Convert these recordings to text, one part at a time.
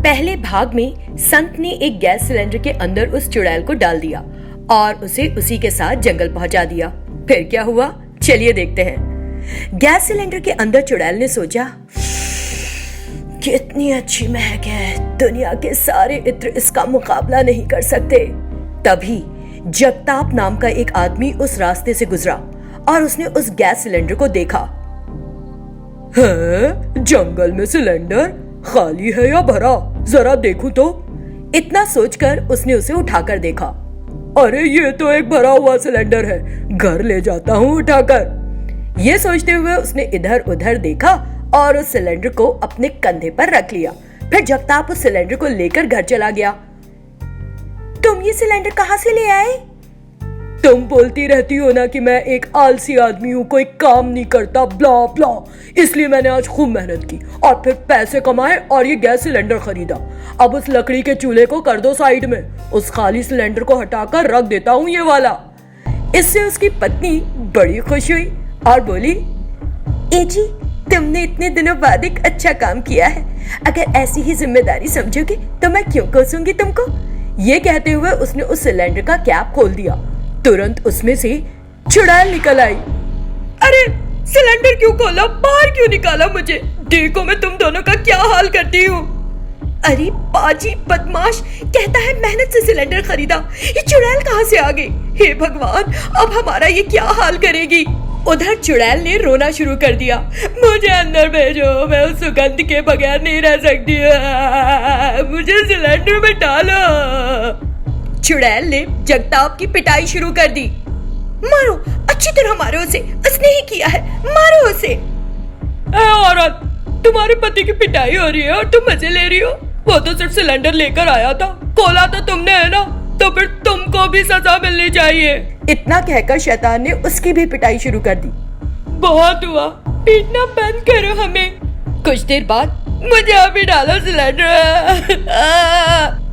पहले भाग में संत ने एक गैस सिलेंडर के अंदर उस चुड़ैल को डाल दिया और उसे उसी के साथ जंगल पहुंचा दिया। फिर क्या हुआ, चलिए देखते हैं। गैस सिलेंडर के अंदर चुड़ैल ने सोचा, कितनी अच्छी महक है, दुनिया के सारे इत्र इसका मुकाबला नहीं कर सकते। तभी जगताप नाम का एक आदमी उस रास्ते से गुजरा और उसने उस गैस सिलेंडर को देखा। है, जंगल में सिलेंडर खाली है या भरा, जरा देखूं तो। इतना सोचकर उसने उसे उठाकर देखा। अरे ये तो एक भरा हुआ सिलेंडर है, घर ले जाता हूँ उठाकर। ये सोचते हुए उसने इधर उधर देखा और उस सिलेंडर को अपने कंधे पर रख लिया। फिर जगताप उस सिलेंडर को लेकर घर चला गया। तुम ये सिलेंडर कहाँ से ले आए? तुम बोलती रहती हो ना कि मैं एक आलसी आदमी हूँ, कोई काम नहीं करता, ब्ला ब्ला, इसलिए मैंने आज खूब मेहनत की और फिर पैसे कमाए और ये गैस सिलेंडर खरीदा। अब उस लकड़ी के चूल्हे को कर दो साइड में, उस खाली सिलेंडर को हटाकर रख देता हूँ ये वाला। इससे उसकी पत्नी बड़ी खुश हुई और बोली, ए जी, तुमने इतने दिनों बाद एक अच्छा काम किया है, अगर ऐसी ही जिम्मेदारी समझोगे तो मैं क्यों कोसूंगी तुमको। ये कहते हुए उसने उस सिलेंडर का कैप खोल दिया। तुरंत उसमें से चुड़ैल निकल आई। अरे सिलेंडर क्यों खोला, बाहर क्यों निकाला मुझे? देखो मैं तुम दोनों का क्या हाल करती हूँ। अरे पाजी बदमाश, कहता है मेहनत से सिलेंडर खरीदा, ये चुड़ैल कहाँ से आ गई? हे भगवान, अब हमारा ये क्या हाल करेगी। उधर चुड़ैल ने रोना शुरू कर दिया। मुझे अंदर भेजो, मैं उस सुगंध के बगैर नहीं रह सकती, मुझे सिलेंडर में डालो। चुड़ैल ने जगताप की पिटाई शुरू कर दी। मारो, अच्छी तरह मारो उसे, उसने ही किया है, मारो उसे। औरत, तुम्हारे पति की पिटाई हो रही है और तुम मजे ले रही हो? वो तो सिर्फ सिलेंडर लेकर आया था, खोला तो तुमने है ना, तो फिर तुमको भी सजा मिलनी चाहिए। इतना कहकर शैतान ने उसकी भी पिटाई शुरू कर दी। बहुत हुआ, पीटना बंद करो हमें। कुछ देर बाद, मुझे अभी डालो सिलेंडर।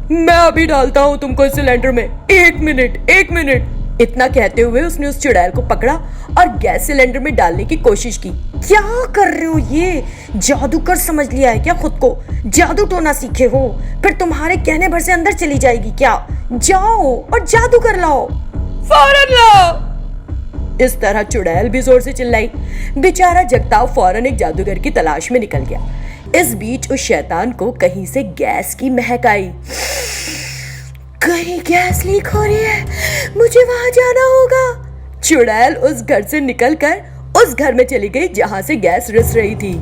मैं अभी डालता हूँ तुमको इस सिलेंडर में, एक मिनट। इतना कहते हुए उसने उस चुड़ैल को पकड़ा और गैस सिलेंडर में डालने की कोशिश की। क्या कर रहे हो, ये जादूगर समझ लिया है क्या खुद को? जादू टोना सीखे हो, फिर तुम्हारे कहने भर से अंदर चली जाएगी क्या? जाओ और जादूगर लाओ, फौरन लाओ। इस तरह चुड़ैल भी जोर से चिल्लाई। बेचारा जगताप फौरन एक जादूगर की तलाश में निकल गया। इस बीच उस शैतान को कहीं से गैस की महक आई। कहीं गैस लीक हो रही है, मुझे वहां जाना होगा। चुड़ैल उस घर से निकलकर उस घर में चली गई जहां से गैस रिस रही थी।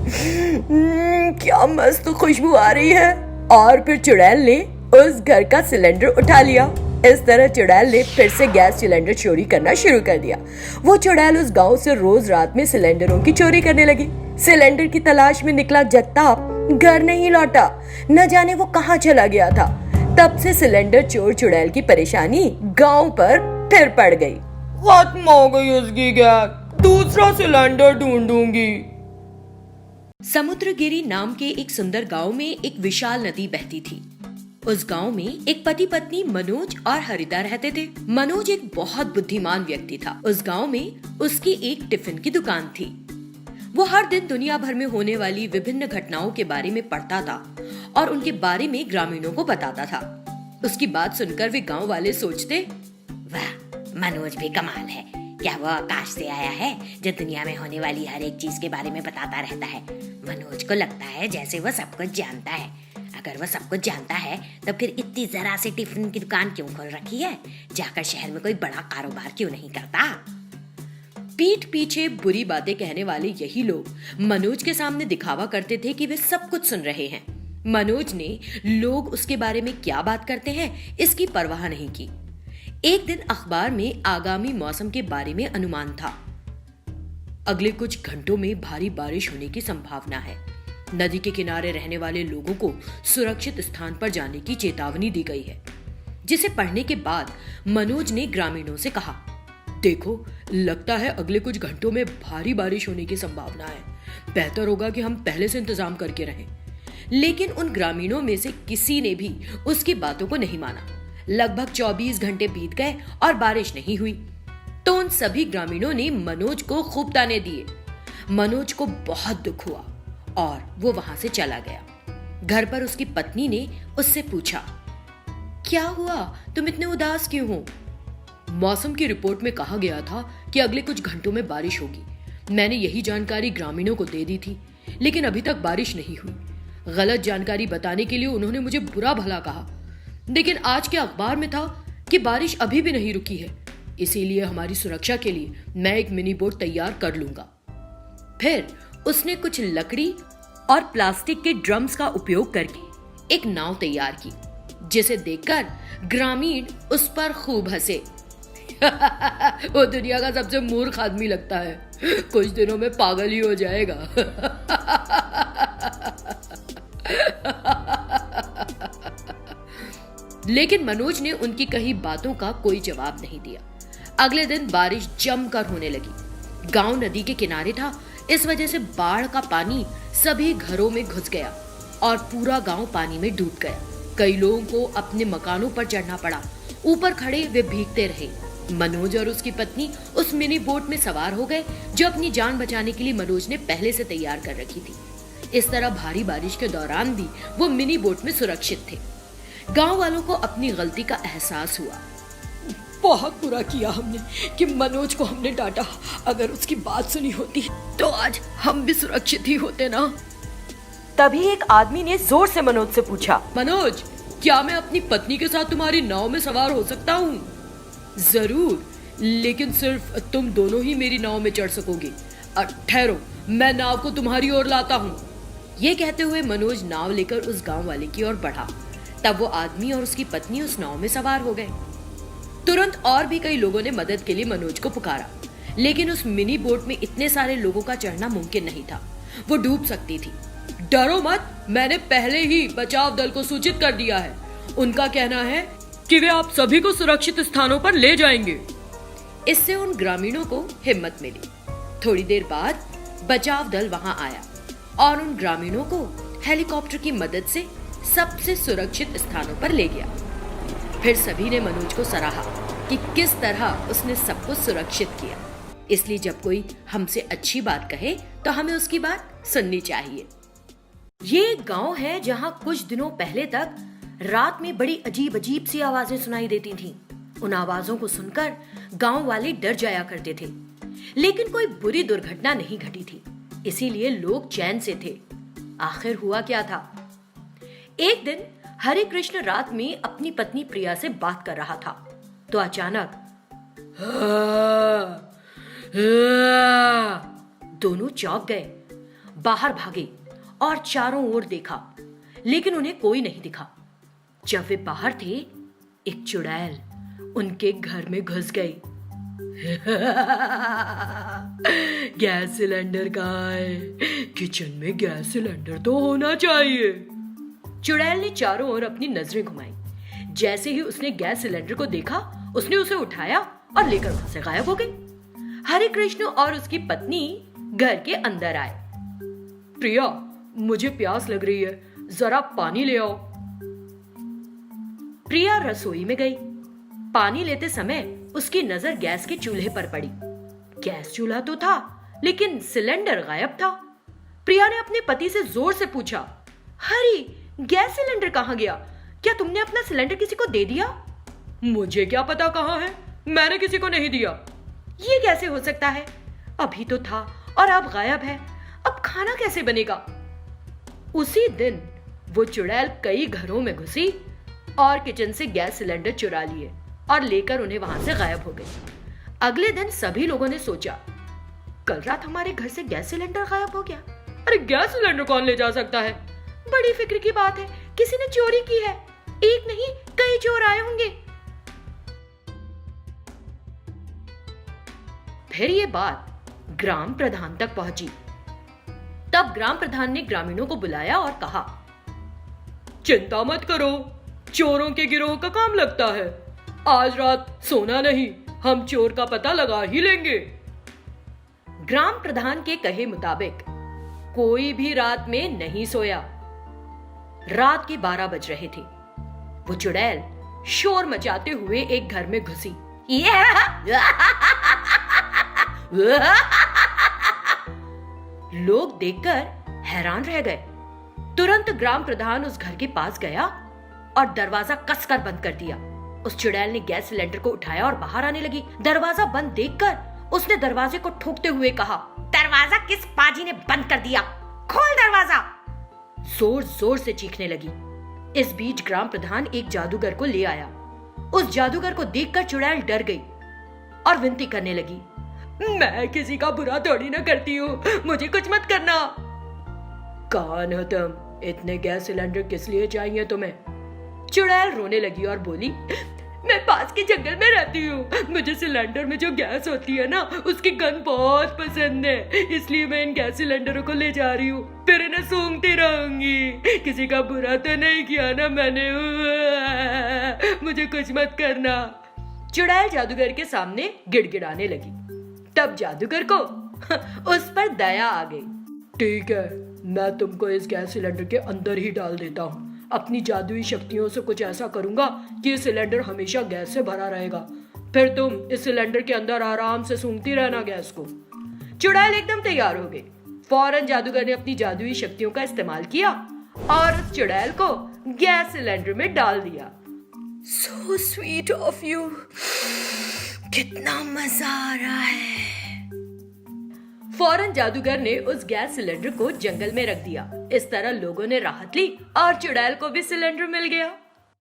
क्या मस्त खुशबू आ रही है। और फिर चुड़ैल ने उस घर का सिलेंडर उठा लिया। इस तरह चुड़ैल ने फिर से गैस सिलेंडर चोरी करना शुरू कर दिया। वो चुड़ैल उस गांव से रोज रात में सिलेंडरों की चोरी करने लगी। सिलेंडर की तलाश में निकला जगताप घर नहीं लौटा, न जाने वो कहाँ चला गया था। तब से सिलेंडर चोर चुड़ैल की परेशानी गांव पर फिर पड़ गई। खत्म हो गई उसकी गैस, दूसरा सिलेंडर ढूंढूंगी। समुद्रगिरी नाम के एक सुंदर गांव में एक विशाल नदी बहती थी। उस गांव में एक पति पत्नी मनोज और हरिता रहते थे। मनोज एक बहुत बुद्धिमान व्यक्ति था। उस गांव में उसकी एक टिफिन की दुकान थी। वो हर दिन दुनिया भर में होने वाली विभिन्न घटनाओं के बारे में पढ़ता था और उनके बारे में ग्रामीणों को बताता था। उसकी बात सुनकर वे गांव वाले सोचते, वाह, मनोज भी कमाल है, क्या वो आकाश से आया है जो दुनिया में होने वाली हर एक चीज के बारे में बताता रहता है। मनोज को लगता है जैसे वो सब कुछ जानता है। अगर वो सब कुछ जानता है तो फिर इतनी जरा सी टिफिन की दुकान क्यों खोल रखी है? जाकर शहर में कोई बड़ा कारोबार क्यों नहीं करता? पीठ पीछे बुरी बातें कहने वाले यही लोग मनोज के सामने दिखावा करते थे कि वे सब कुछ सुन रहे हैं। मनोज ने लोग उसके बारे में क्या बात करते हैं इसकी परवाह नहीं की। एक दिन अखबार में आगामी मौसम के बारे में अनुमान था। अगले कुछ घंटों में भारी बारिश होने की संभावना है। नदी के किनारे रहने वाले लोगों को सुरक्षित स्थान पर जाने की चेतावनी दी गई है। जिसे पढ़ने के बाद मनोज ने ग्रामीणों से कहा, देखो, लगता है अगले कुछ घंटों में भारी बारिश होने की संभावना है। बेहतर होगा कि हम पहले से इंतजाम करके रहें। लेकिन उन ग्रामीणों में से किसी ने भी उसकी बातों को नहीं माना। लगभग 24 घंटे बीत गए और बारिश नहीं हुई। तो उन सभी ग्रामीणों ने मनोज को खूब ताने दिए। मनोज को बहुत दुख हुआ और वो वहां से चला गया। घर पर उसकी पत्नी ने उससे पूछा, क्या हुआ, तुम इतने उदास क्यों हो? मौसम की रिपोर्ट में कहा गया था कि अगले कुछ घंटों में बारिश होगी। मैंने यही जानकारी ग्रामीणों को दे दी थी, लेकिन अभी तक बारिश नहीं हुई। गलत जानकारी बताने के लिए उन्होंने मुझे बुरा भला कहा, लेकिन आज के अखबार में था कि बारिश अभी भी नहीं रुकी है। इसीलिए हमारी सुरक्षा के लिए मैं एक मिनी बोट तैयार कर लूंगा। फिर उसने कुछ लकड़ी और प्लास्टिक के ड्रम्स का उपयोग करके एक नाव तैयार की, जिसे देखकर ग्रामीण उस पर खूब हंसे। वो दुनिया का सबसे मूर्ख आदमी लगता है, कुछ दिनों में पागल ही हो जाएगा। लेकिन मनोज ने उनकी कही बातों का कोई जवाब नहीं दिया। अगले दिन बारिश जमकर होने लगी। गांव नदी के किनारे था, इस वजह से बाढ़ का पानी सभी घरों में घुस गया और पूरा गांव पानी में डूब गया। कई लोगों को अपने मकानों पर चढ़ना पड़ा। ऊपर खड़े वे भीगते रहे। मनोज और उसकी पत्नी उस मिनी बोट में सवार हो गए, जो अपनी जान बचाने के लिए मनोज ने पहले से तैयार कर रखी थी। इस तरह भारी बारिश के दौरान भी वो मिनी बोट में सुरक्षित थे। गांव वालों को अपनी गलती का एहसास हुआ। बहुत बुरा किया हमने कि मनोज को हमने डांटा। अगर उसकी बात सुनी होती तो आज हम भी सुरक्षित ही होते ना। तभी एक आदमी ने जोर से मनोज से पूछा, मनोज, क्या मैं अपनी पत्नी के साथ तुम्हारी नाव में सवार हो सकता हूँ? जरूर, लेकिन सिर्फ तुम दोनों ही मेरी नाव में चढ़ सकोगे। ठहरो, मैं नाव को तुम्हारी ओर लाता हूँ। ये कहते हुए मनोज नाव लेकर उस गांव वाले की ओर बढ़ा। तब वो आदमी और उसकी पत्नी उस नाव में सवार हो गए। तुरंत और भी कई लोगों ने मदद के लिए मनोज को पुकारा, लेकिन उस मिनी बोट में इतने सारे लोगों का चढ़ना मुमकिन नहीं था। वो डूब सकती थी। डरो मत, मैंने पहले ही बचाव दल को सूचित कर दिया है। उनका कहना है कि वे आप सभी को सुरक्षित स्थानों पर ले जाएंगे। इससे उन ग्रामीणों को हिम्मत मिली। थोड़ी देर बाद बचाव दल वहां आया और उन ग्रामीणों को हेलीकॉप्टर की मदद से सबसे सुरक्षित स्थानों पर ले गया। फिर सभी ने मनोज को सराहा कि किस तरह उसने सबको सुरक्षित किया। इसलिए जब कोई हमसे अच्छी बात कहे तो हमें उसकी बात सुननी चाहिए। ये एक गांव है जहां कुछ दिनों पहले तक रात में बड़ी अजीब अजीब सी आवाजें सुनाई देती थीं। उन आवाजों को सुनकर गांव वाले डर जाया करते थे, लेकिन कोई बुरी दुर्घटना नहीं घटी थी, इसीलिए लोग चैन से थे। आखिर हुआ क्या था? एक दिन हरे कृष्ण रात में अपनी पत्नी प्रिया से बात कर रहा था, तो अचानक दोनों चौंक गए, बाहर भागे और चारों ओर देखा, लेकिन उन्हें कोई नहीं दिखा। जब वे बाहर थे, एक चुड़ैल उनके घर में घुस गई। गैस सिलेंडर कहाँ है? किचन में गैस सिलेंडर तो होना चाहिए। चुड़ैल ने चारों ओर अपनी नजरें घुमाई। जैसे ही उसने गैस सिलेंडर को देखा, उसने उसे उठाया और लेकर वहां से गायब हो गई। हरे कृष्ण और उसकी पत्नी घर के अंदर आए। प्रिया, मुझे प्यास लग रही है, जरा पानी ले आओ। प्रिया रसोई में गई। पानी लेते समय उसकी नजर गैस के चूल्हे पर पड़ी। गैस चूल्हा तो था, लेकिन सिलेंडर गायब था। प्रिया ने अपने पति से जोर से पूछा, हरी, गैस सिलेंडर कहाँ गया? क्या तुमने अपना सिलेंडर किसी को दे दिया? मुझे क्या पता कहाँ है, मैंने किसी को नहीं दिया। ये कैसे हो सकता है? अभी तो था और अब गायब है। अब खाना कैसे बनेगा? उसी दिन वो चुड़ैल कई घरों में घुसी और किचन से गैस सिलेंडर चुरा लिए और लेकर उन्हें वहां से गायब हो गई। अगले दिन सभी लोगों ने सोचा, कल रात हमारे घर से गैस सिलेंडर गायब हो गया। अरे गैस सिलेंडर कौन ले जा सकता है? बड़ी फिक्र की बात है, किसी ने चोरी की है। एक नहीं, कई चोर आए होंगे। फिर ये बात ग्राम प्रधान तक पहुंची। तब ग्राम प्रधान ने ग्रामीणों को बुलाया और कहा, चिंता मत करो, चोरों के गिरोह का काम लगता है। आज रात सोना नहीं, हम चोर का पता लगा ही लेंगे। ग्राम प्रधान के कहे मुताबिक कोई भी रात में नहीं सोया। रात के 12 बज रहे थे। वो चुड़ैल शोर मचाते हुए एक घर में घुसी। लोग देखकर हैरान रह गए। तुरंत ग्राम प्रधान उस घर के पास गया और दरवाजा कसकर बंद कर दिया। उस चुड़ैल ने गैस सिलेंडर को उठाया और बाहर आने लगी। दरवाजा बंद देखकर उसने दरवाजे को ठोकते हुए कहा, दरवाजा किस पाजी ने बंद कर दिया? खोल दरवाजा! जोर जोर से चीखने लगी। इस बीच ग्राम प्रधान एक जादूगर को ले आया। उस जादूगर को देखकर चुड़ैल डर गई और विनती करने लगी, मैं किसी का बुरा थोड़ी ना करती हूँ, मुझे कुछ मत करना। कौन हो तुम? इतने गैस सिलेंडर किस लिए चाहिए तुम्हें? चुड़ैल रोने लगी और बोली, मैं पास के जंगल में रहती हूँ, मुझे सिलेंडर में जो गैस होती है ना उसकी गंध बहुत पसंद है, इसलिए मैं इन गैस सिलेंडरों को ले जा रही हूँ, फिर इन्हें सूंघती रहूंगी। किसी का बुरा तो नहीं किया ना मैंने, मुझे कुछ मत करना। चुड़ैल जादूगर के सामने गिड़गिड़ाने लगी। तब जादूगर को उस पर दया आ गई। ठीक है, मैं तुमको इस गैस सिलेंडर के अंदर ही डाल देता हूँ। अपनी जादुई शक्तियों से कुछ ऐसा करूंगा कि ये सिलेंडर हमेशा गैस से भरा रहेगा, फिर तुम इस सिलेंडर के अंदर आराम से सूंघती रहना गैस को। चुड़ैल एकदम तैयार हो गई। फौरन जादूगर ने अपनी जादुई शक्तियों का इस्तेमाल किया और उस चुड़ैल को गैस सिलेंडर में डाल दिया। So sweet of you, कितना मजा आ रहा है। फौरन जादूगर ने उस गैस सिलेंडर को जंगल में रख दिया। इस तरह लोगों ने राहत ली और चुड़ैल को भी सिलेंडर मिल गया।